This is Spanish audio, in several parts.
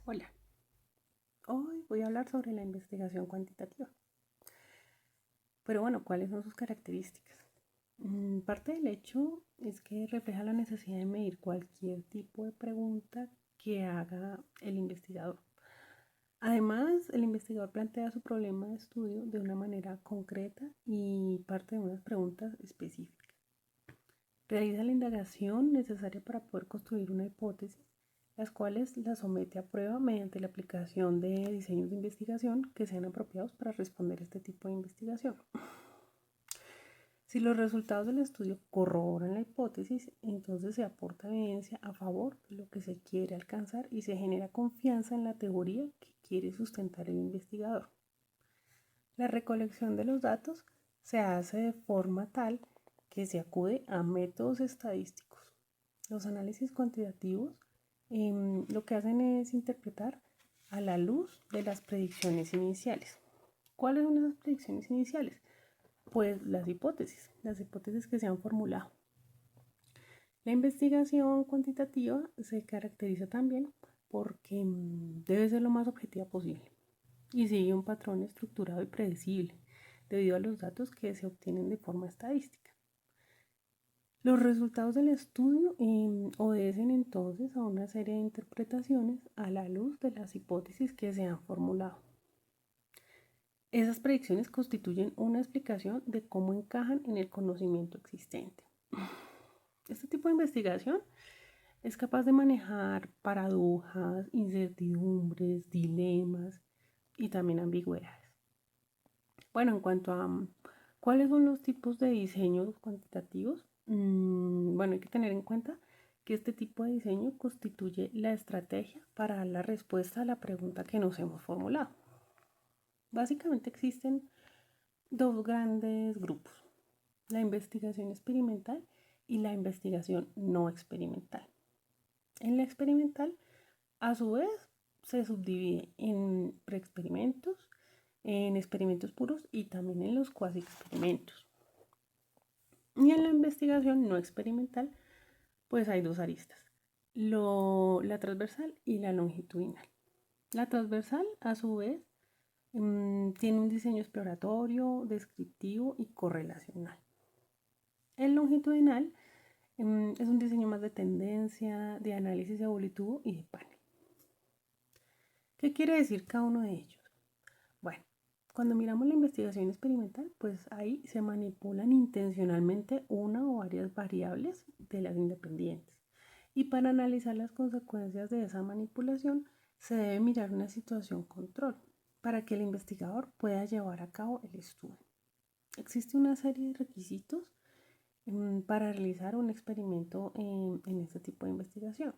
Hola, hoy voy a hablar sobre la investigación cuantitativa. Pero bueno, ¿cuáles son sus características? Parte del hecho es que refleja la necesidad de medir cualquier tipo de pregunta que haga el investigador. Además, el investigador plantea su problema de estudio de una manera concreta y parte de unas preguntas específicas. Realiza la indagación necesaria para poder construir una hipótesis, las cuales la somete a prueba mediante la aplicación de diseños de investigación que sean apropiados para responder a este tipo de investigación. Si los resultados del estudio corroboran la hipótesis, entonces se aporta evidencia a favor de lo que se quiere alcanzar y se genera confianza en la teoría que quiere sustentar el investigador. La recolección de los datos se hace de forma tal que se acude a métodos estadísticos. Los análisis cuantitativos lo que hacen es interpretar a la luz de las predicciones iniciales. ¿Cuáles son esas predicciones iniciales? Pues las hipótesis que se han formulado. La investigación cuantitativa se caracteriza también porque debe ser lo más objetiva posible y sigue un patrón estructurado y predecible debido a los datos que se obtienen de forma estadística. Los resultados del estudio obedecen entonces a una serie de interpretaciones a la luz de las hipótesis que se han formulado. Esas predicciones constituyen una explicación de cómo encajan en el conocimiento existente. Este tipo de investigación es capaz de manejar paradojas, incertidumbres, dilemas y también ambigüedades. Bueno, en cuanto a cuáles son los tipos de diseños cuantitativos, bueno, hay que tener en cuenta que este tipo de diseño constituye la estrategia para dar la respuesta a la pregunta que nos hemos formulado. Básicamente existen dos grandes grupos, la investigación experimental y la investigación no experimental. En la experimental, a su vez, se subdivide en preexperimentos, en experimentos puros y también en los cuasi experimentos. Y en la investigación no experimental, pues hay dos aristas, la transversal y la longitudinal. La transversal, a su vez, tiene un diseño exploratorio, descriptivo y correlacional. El longitudinal es un diseño más de tendencia, de análisis evolutivo y de panel. ¿Qué quiere decir cada uno de ellos? Bueno, cuando miramos la investigación experimental, pues ahí se manipulan intencionalmente una o varias variables de las independientes. Y para analizar las consecuencias de esa manipulación, se debe mirar una situación control para que el investigador pueda llevar a cabo el estudio. Existe una serie de requisitos para realizar un experimento en este tipo de investigación.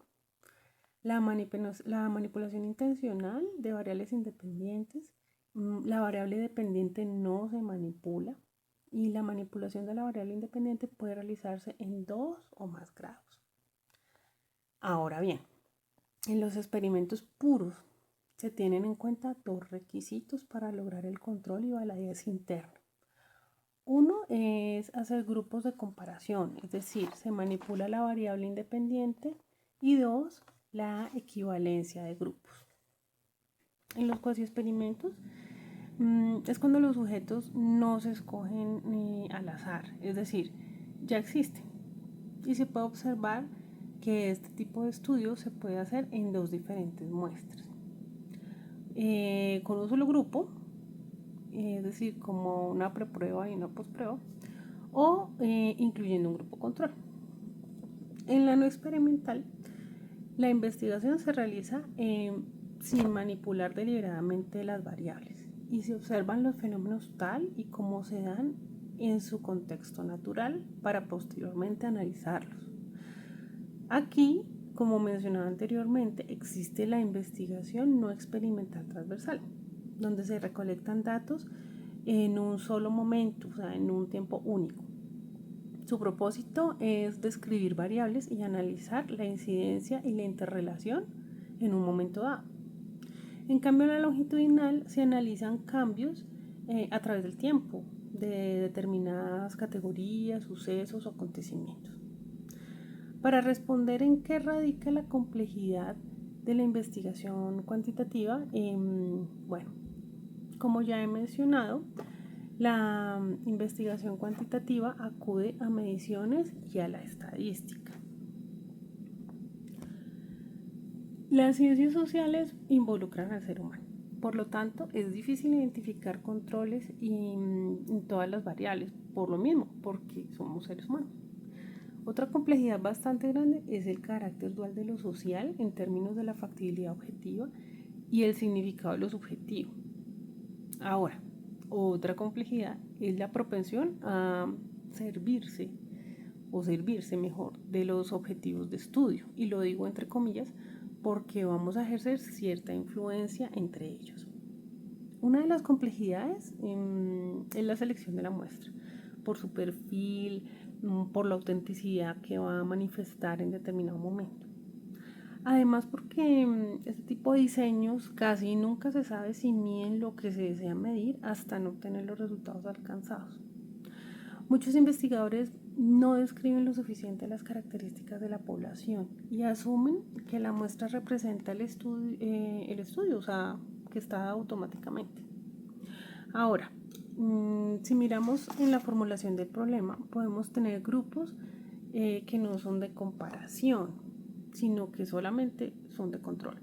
La manipulación intencional de variables independientes, la variable dependiente no se manipula y la manipulación de la variable independiente puede realizarse en 2 o más grados. Ahora bien, en los experimentos puros se tienen en cuenta dos requisitos para lograr el control y validez interno. Uno es hacer grupos de comparación, es decir, se manipula la variable independiente, y dos, la equivalencia de grupos. En los cuasi experimentos es cuando los sujetos no se escogen al azar, es decir, ya existen y se puede observar que este tipo de estudio se puede hacer en dos diferentes muestras. Con un solo grupo, es decir, como una preprueba y una postprueba, o incluyendo un grupo control. En la no experimental, la investigación se realiza sin manipular deliberadamente las variables y se observan los fenómenos tal y como se dan en su contexto natural para posteriormente analizarlos. Aquí, como mencionaba anteriormente, existe la investigación no experimental transversal, donde se recolectan datos en un solo momento, o sea, en un tiempo único. Su propósito es describir variables y analizar la incidencia y la interrelación en un momento dado. En cambio, en la longitudinal se analizan cambios a través del tiempo de determinadas categorías, sucesos o acontecimientos. Para responder en qué radica la complejidad de la investigación cuantitativa, bueno, como ya he mencionado, la investigación cuantitativa acude a mediciones y a la estadística. Las ciencias sociales involucran al ser humano. Por lo tanto, es difícil identificar controles en todas las variables, por lo mismo, porque somos seres humanos. Otra complejidad bastante grande es el carácter dual de lo social en términos de la factibilidad objetiva y el significado de lo subjetivo. Ahora, otra complejidad es la propensión a servirse mejor de los objetivos de estudio, y lo digo entre comillas porque vamos a ejercer cierta influencia entre ellos. Una de las complejidades es la selección de la muestra, por su perfil, por la autenticidad que va a manifestar en determinado momento. Además, porque este tipo de diseños casi nunca se sabe si miden lo que se desea medir hasta no obtener los resultados alcanzados. Muchos investigadores no describen lo suficiente las características de la población y asumen que la muestra representa el estudio, o sea, que está automáticamente. Ahora, si miramos en la formulación del problema, podemos tener grupos que no son de comparación, sino que solamente son de control.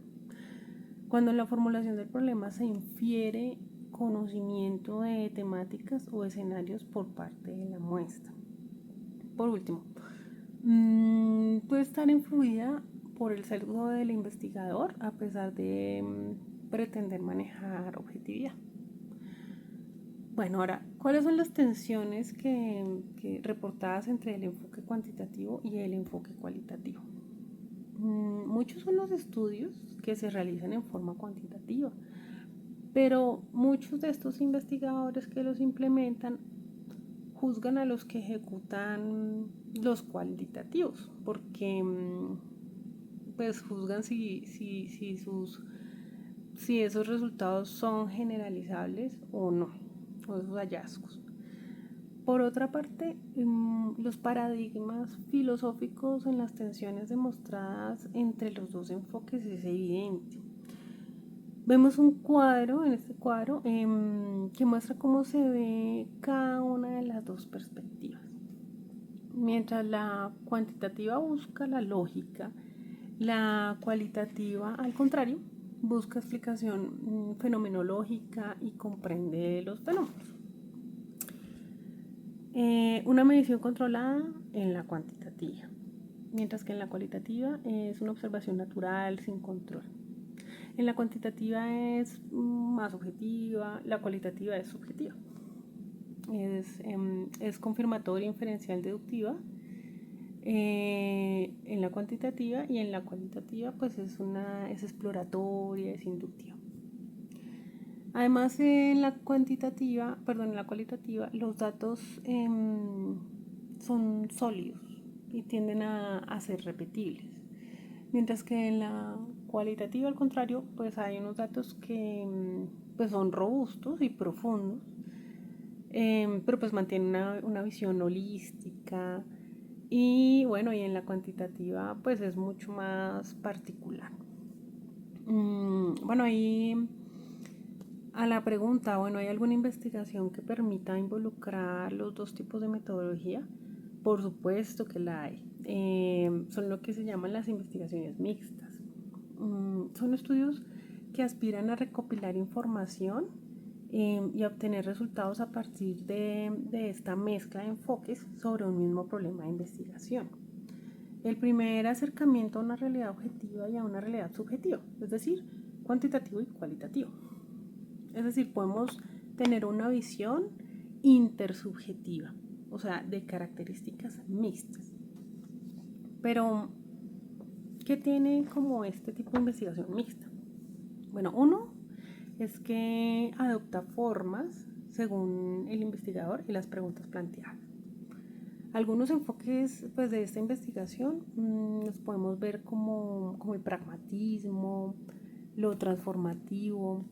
Cuando en la formulación del problema se infiere conocimiento de temáticas o escenarios por parte de la muestra. Por último, puede estar influida por el sesgo del investigador a pesar de pretender manejar objetividad. Bueno, ahora, ¿cuáles son las tensiones que reportadas entre el enfoque cuantitativo y el enfoque cualitativo? Muchos son los estudios que se realizan en forma cuantitativa, pero muchos de estos investigadores que los implementan juzgan a los que ejecutan los cualitativos, porque pues juzgan si esos resultados son generalizables o no, o esos hallazgos. Por otra parte, los paradigmas filosóficos en las tensiones demostradas entre los dos enfoques es evidente. Vemos un cuadro, en este cuadro, que muestra cómo se ve cada una de las dos perspectivas. Mientras la cuantitativa busca la lógica, la cualitativa, al contrario, busca explicación fenomenológica y comprende los fenómenos. Una medición controlada en la cuantitativa, mientras que en la cualitativa es una observación natural sin control. En la cuantitativa es más objetiva, la cualitativa es subjetiva. Es confirmatoria, inferencial, deductiva en la cuantitativa, y en la cualitativa pues es exploratoria, es inductiva. Además, en la cualitativa, los datos son sólidos y tienden a ser repetibles. Mientras que en la cualitativa, al contrario, pues hay unos datos que pues son robustos y profundos, pero pues mantienen una visión holística. Y bueno, y en la cuantitativa pues es mucho más particular. Bueno, ahí a la pregunta, bueno, ¿hay alguna investigación que permita involucrar los dos tipos de metodología? Por supuesto que la hay. Son lo que se llaman las investigaciones mixtas. Son estudios que aspiran a recopilar información y a obtener resultados a partir de esta mezcla de enfoques sobre un mismo problema de investigación. El primer acercamiento a una realidad objetiva y a una realidad subjetiva, es decir, cuantitativo y cualitativo. Es decir, podemos tener una visión intersubjetiva, o sea, de características mixtas. Pero, ¿qué tiene como este tipo de investigación mixta? Bueno, uno es que adopta formas según el investigador y las preguntas planteadas. Algunos enfoques pues, de esta investigación los podemos ver como el pragmatismo, lo transformativo,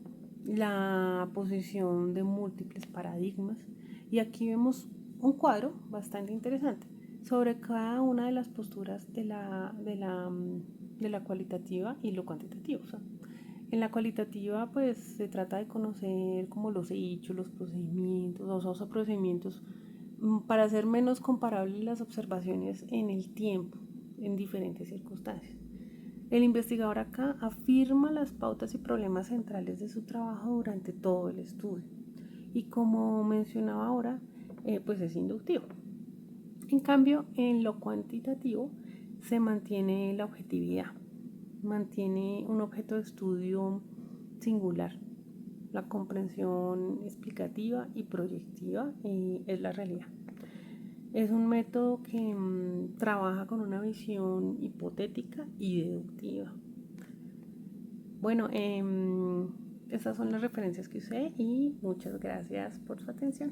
la posición de múltiples paradigmas. Y aquí vemos un cuadro bastante interesante sobre cada una de las posturas de la de la cualitativa y lo cuantitativo. O sea, en la cualitativa pues se trata de conocer como los hechos, los procedimientos, los procedimientos para hacer menos comparables las observaciones en el tiempo, en diferentes circunstancias. El investigador acá afirma las pautas y problemas centrales de su trabajo durante todo el estudio. Y como mencionaba ahora, pues es inductivo. En cambio, en lo cuantitativo se mantiene la objetividad, mantiene un objeto de estudio singular. La comprensión explicativa y proyectiva es la realidad. Es un método que trabaja con una visión hipotética y deductiva. Bueno, estas son las referencias que usé y muchas gracias por su atención.